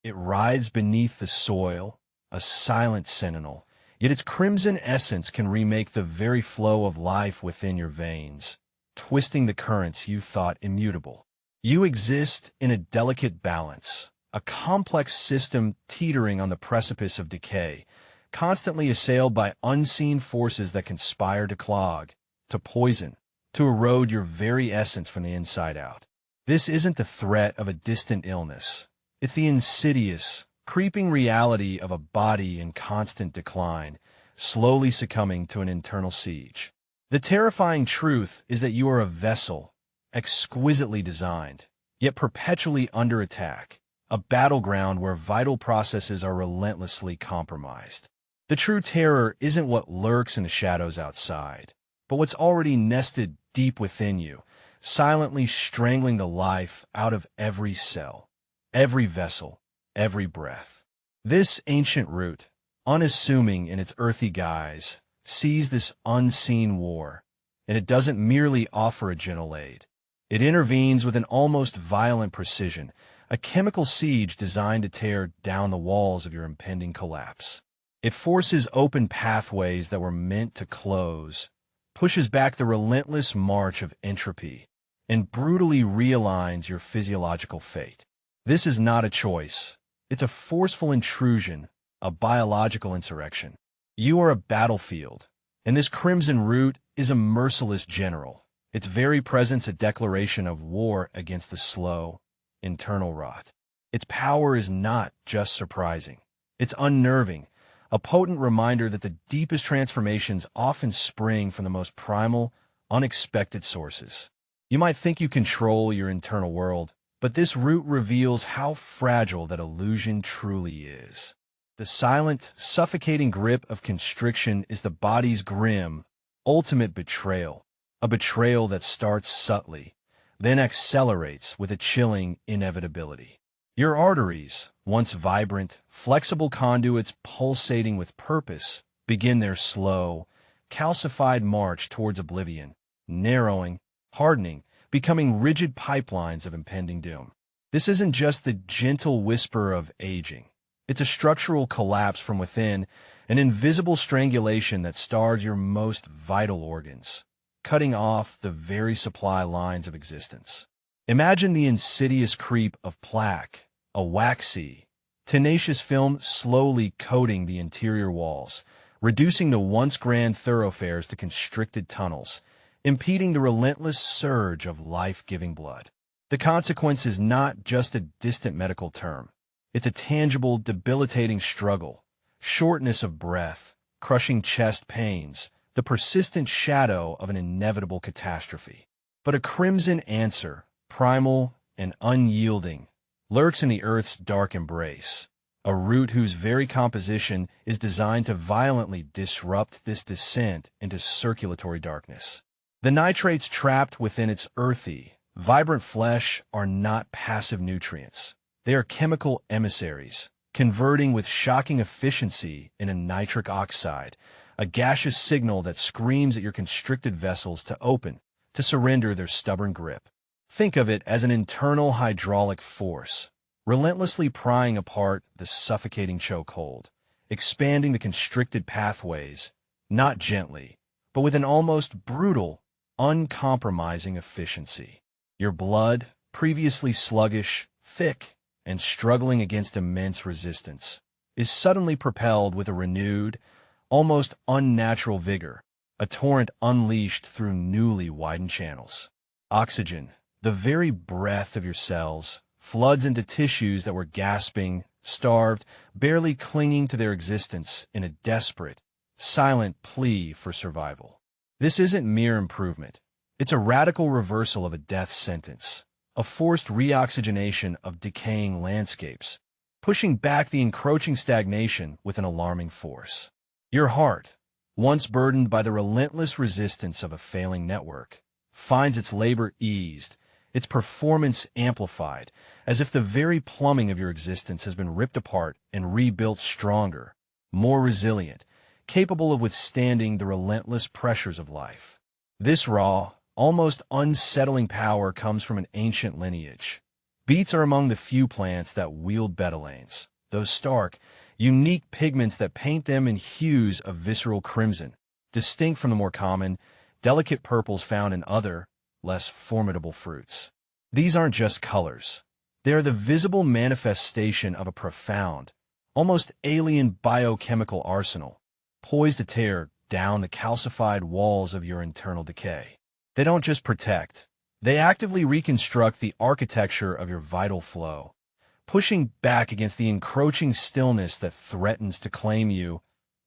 It rides beneath the soil, a silent sentinel, yet its crimson essence can remake the very flow of life within your veins, twisting the currents you thought immutable. You exist in a delicate balance, a complex system teetering on the precipice of decay, constantly assailed by unseen forces that conspire to clog, to poison, to erode your very essence from the inside out. This isn't the threat of a distant illness. It's the insidious, creeping reality of a body in constant decline, slowly succumbing to an internal siege. The terrifying truth is that you are a vessel, exquisitely designed, yet perpetually under attack, a battleground where vital processes are relentlessly compromised. The true terror isn't what lurks in the shadows outside, but what's already nested deep within you, silently strangling the life out of every cell, every vessel, every breath. This ancient root, unassuming in its earthy guise, sees this unseen war, and it doesn't merely offer a gentle aid. It intervenes with an almost violent precision, a chemical siege designed to tear down the walls of your impending collapse. It forces open pathways that were meant to close, pushes back the relentless march of entropy, and brutally realigns your physiological fate. This is not a choice. It's a forceful intrusion, a biological insurrection. You are a battlefield, and this crimson root is a merciless general, its very presence a declaration of war against the slow, internal rot. Its power is not just surprising. It's unnerving, a potent reminder that the deepest transformations often spring from the most primal, unexpected sources. You might think you control your internal world, but this root reveals how fragile that illusion truly is. The silent, suffocating grip of constriction is the body's grim, ultimate betrayal, a betrayal that starts subtly, then accelerates with a chilling inevitability. Your arteries, once vibrant, flexible conduits pulsating with purpose, begin their slow, calcified march towards oblivion, narrowing, hardening, becoming rigid pipelines of impending doom. This isn't just the gentle whisper of aging. It's a structural collapse from within, an invisible strangulation that stars your most vital organs, cutting off the very supply lines of existence. Imagine the insidious creep of plaque, a waxy, tenacious film slowly coating the interior walls, reducing the once grand thoroughfares to constricted tunnels, impeding the relentless surge of life-giving blood. The consequence is not just a distant medical term. It's a tangible, debilitating struggle, shortness of breath, crushing chest pains, the persistent shadow of an inevitable catastrophe. But a crimson answer, primal and unyielding, lurks in the earth's dark embrace, a root whose very composition is designed to violently disrupt this descent into circulatory darkness. The nitrates trapped within its earthy, vibrant flesh are not passive nutrients. They are chemical emissaries, converting with shocking efficiency into nitric oxide, a gaseous signal that screams at your constricted vessels to open, to surrender their stubborn grip. Think of it as an internal hydraulic force, relentlessly prying apart the suffocating chokehold, expanding the constricted pathways, not gently, but with an almost brutal, uncompromising efficiency. Your blood, previously sluggish, thick, and struggling against immense resistance, is suddenly propelled with a renewed, almost unnatural vigor, a torrent unleashed through newly widened channels. Oxygen, the very breath of your cells, floods into tissues that were gasping, starved, barely clinging to their existence in a desperate, silent plea for survival. This isn't mere improvement. It's a radical reversal of a death sentence, a forced reoxygenation of decaying landscapes, pushing back the encroaching stagnation with an alarming force. Your heart, once burdened by the relentless resistance of a failing network, finds its labor eased, its performance amplified, as if the very plumbing of your existence has been ripped apart and rebuilt stronger, more resilient, capable of withstanding the relentless pressures of life. This raw, almost unsettling power comes from an ancient lineage, Beets are among the few plants that wield betalains, those stark, unique pigments that paint them in hues of visceral crimson, distinct from the more common, delicate purples found in other, less formidable fruits. These aren't just colors. They are the visible manifestation of a profound, almost alien biochemical arsenal, poised to tear down the calcified walls of your internal decay. They don't just protect. They actively reconstruct the architecture of your vital flow, pushing back against the encroaching stillness that threatens to claim you,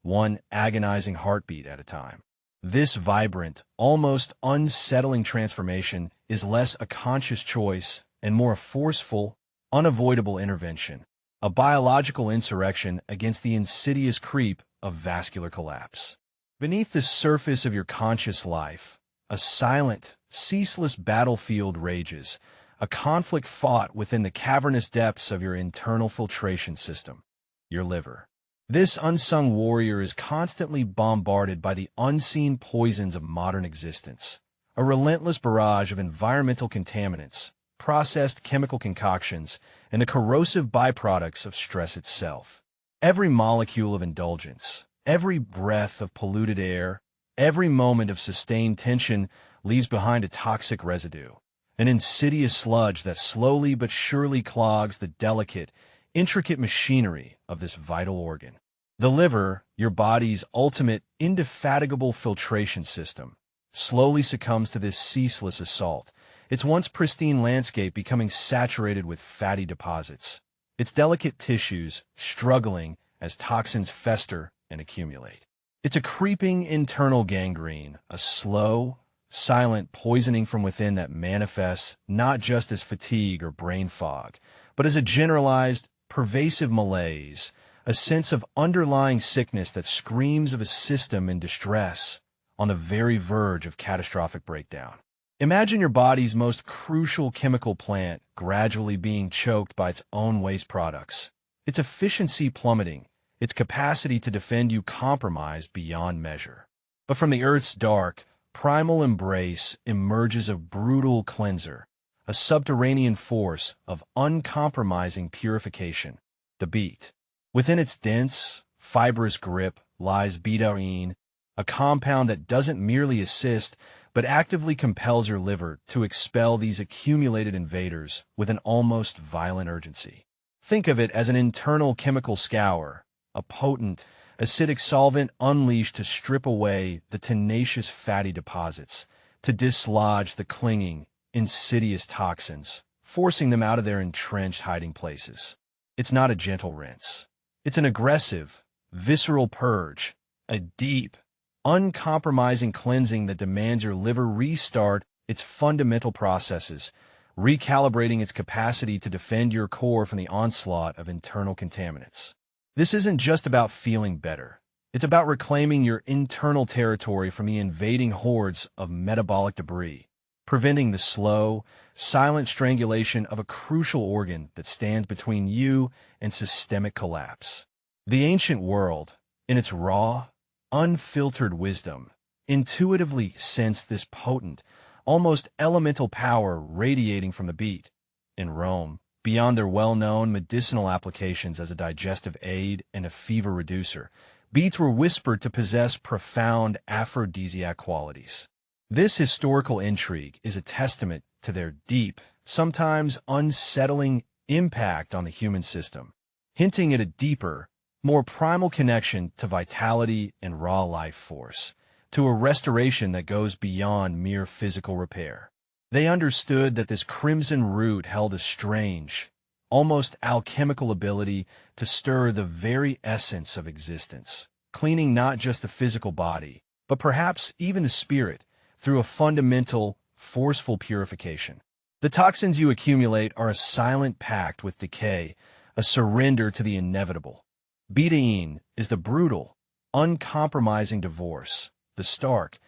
one agonizing heartbeat at a time. This vibrant, almost unsettling transformation is less a conscious choice and more a forceful, unavoidable intervention, a biological insurrection against the insidious creep of vascular collapse. Beneath the surface of your conscious life, a silent, ceaseless battlefield rages, a conflict fought within the cavernous depths of your internal filtration system, your liver. This unsung warrior is constantly bombarded by the unseen poisons of modern existence, a relentless barrage of environmental contaminants, processed chemical concoctions, and the corrosive byproducts of stress itself. Every molecule of indulgence, every breath of polluted air, every moment of sustained tension leaves behind a toxic residue, an insidious sludge that slowly but surely clogs the delicate, intricate machinery of this vital organ. The liver, your body's ultimate, indefatigable filtration system, slowly succumbs to this ceaseless assault, its once pristine landscape becoming saturated with fatty deposits, its delicate tissues struggling as toxins fester and accumulate. It's a creeping internal gangrene, a slow, silent poisoning from within that manifests not just as fatigue or brain fog, but as a generalized, pervasive malaise, a sense of underlying sickness that screams of a system in distress, on the very verge of catastrophic breakdown. Imagine your body's most crucial chemical plant gradually being choked by its own waste products, its efficiency plummeting, its capacity to defend you compromised beyond measure. But from the Earth's dark, primal embrace emerges a brutal cleanser, a subterranean force of uncompromising purification, the beet. Within its dense, fibrous grip lies betaine, a compound that doesn't merely assist, but actively compels your liver to expel these accumulated invaders with an almost violent urgency. Think of it as an internal chemical scour, a potent, acidic solvent unleashed to strip away the tenacious fatty deposits, to dislodge the clinging, insidious toxins, forcing them out of their entrenched hiding places. It's not a gentle rinse. It's an aggressive, visceral purge, a deep, uncompromising cleansing that demands your liver restart its fundamental processes, recalibrating its capacity to defend your core from the onslaught of internal contaminants. This isn't just about feeling better. It's about reclaiming your internal territory from the invading hordes of metabolic debris, preventing the slow, silent strangulation of a crucial organ that stands between you and systemic collapse. The ancient world, in its raw, unfiltered wisdom, intuitively sensed this potent, almost elemental power radiating from the beet. In Rome, beyond their well-known medicinal applications as a digestive aid and a fever reducer, beets were whispered to possess profound aphrodisiac qualities. This historical intrigue is a testament to their deep, sometimes unsettling impact on the human system, hinting at a deeper, more primal connection to vitality and raw life force, to a restoration that goes beyond mere physical repair. They understood that this crimson root held a strange, almost alchemical ability to stir the very essence of existence, cleaning not just the physical body, but perhaps even the spirit, through a fundamental, forceful purification. The toxins you accumulate are a silent pact with decay, a surrender to the inevitable. Betaine is the brutal, uncompromising divorce, the stark,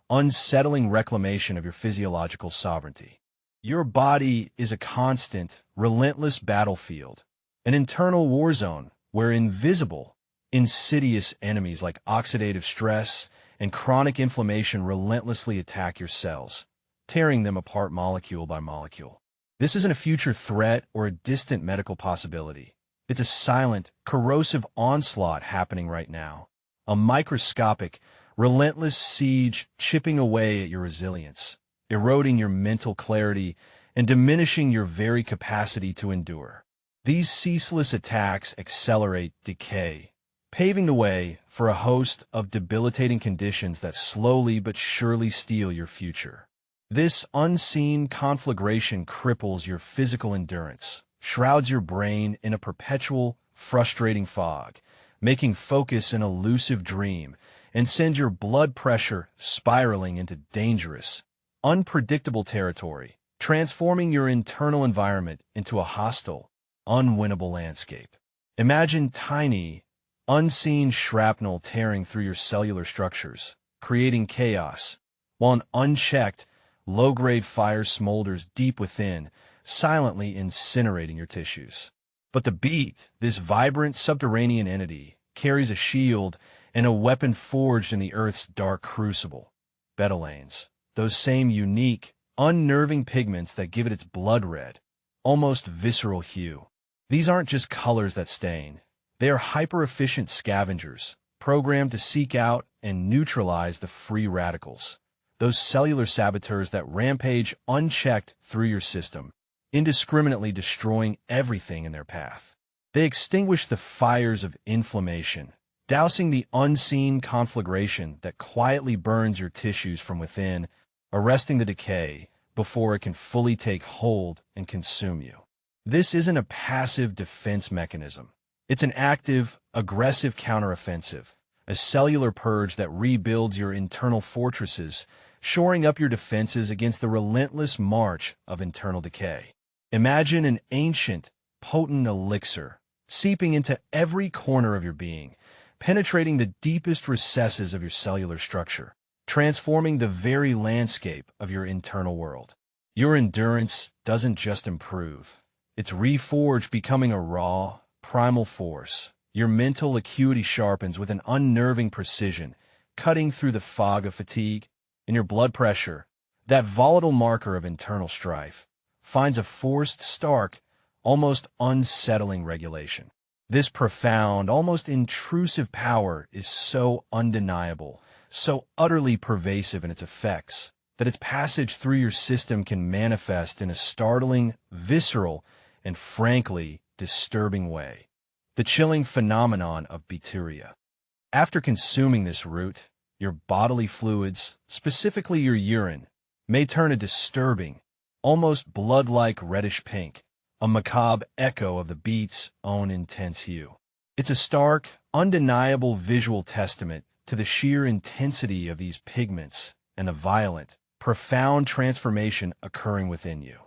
unsettling reclamation of your physiological sovereignty. Your body is a constant, relentless battlefield, an internal war zone where invisible, insidious enemies like oxidative stress and chronic inflammation relentlessly attack your cells, tearing them apart molecule by molecule. This isn't a future threat or a distant medical possibility. It's a silent, corrosive onslaught happening right now. A microscopic, relentless siege chipping away at your resilience, eroding your mental clarity, and diminishing your very capacity to endure. These ceaseless attacks accelerate decay, paving the way for a host of debilitating conditions that slowly but surely steal your future. This unseen conflagration cripples your physical endurance, shrouds your brain in a perpetual, frustrating fog, making focus an elusive dream, and sends your blood pressure spiraling into dangerous, unpredictable territory, transforming your internal environment into a hostile, unwinnable landscape. Imagine tiny, unseen shrapnel tearing through your cellular structures, creating chaos, while an unchecked, low-grade fire smolders deep within, silently incinerating your tissues. But the beet, this vibrant subterranean entity, carries a shield and a weapon forged in the Earth's dark crucible. Betalains, those same unique, unnerving pigments that give it its blood red, almost visceral hue. These aren't just colors that stain. They are hyper-efficient scavengers, programmed to seek out and neutralize the free radicals, those cellular saboteurs that rampage unchecked through your system, indiscriminately destroying everything in their path. They extinguish the fires of inflammation, dousing the unseen conflagration that quietly burns your tissues from within, arresting the decay before it can fully take hold and consume you. This isn't a passive defense mechanism. It's an active, aggressive counteroffensive, a cellular purge that rebuilds your internal fortresses, shoring up your defenses against the relentless march of internal decay. Imagine an ancient, potent elixir seeping into every corner of your being, penetrating the deepest recesses of your cellular structure, transforming the very landscape of your internal world. Your endurance doesn't just improve. It's reforged, becoming a raw, primal force. Your mental acuity sharpens with an unnerving precision, cutting through the fog of fatigue, and your blood pressure, that volatile marker of internal strife, finds a forced, stark, almost unsettling regulation. This profound, almost intrusive power is so undeniable, so utterly pervasive in its effects, that its passage through your system can manifest in a startling, visceral, and frankly, disturbing way. The chilling phenomenon of bacteria. After consuming this root, your bodily fluids, specifically your urine, may turn a disturbing, almost blood-like reddish pink, a macabre echo of the beet's own intense hue. It's a stark, undeniable visual testament to the sheer intensity of these pigments and the violent, profound transformation occurring within you.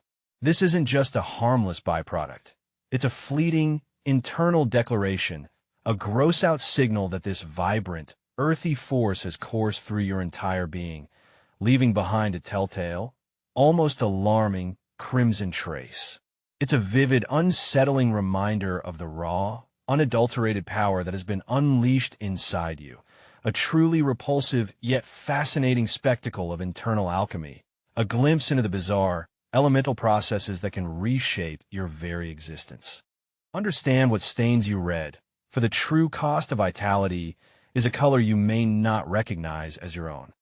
This isn't just a harmless byproduct. It's a fleeting, internal declaration, a gross-out signal that this vibrant, earthy force has coursed through your entire being, leaving behind a telltale, almost alarming, crimson trace. It's a vivid, unsettling reminder of the raw, unadulterated power that has been unleashed inside you, a truly repulsive yet fascinating spectacle of internal alchemy, a glimpse into the bizarre, elemental processes that can reshape your very existence. Understand what stains you red, for the true cost of vitality is a color you may not recognize as your own.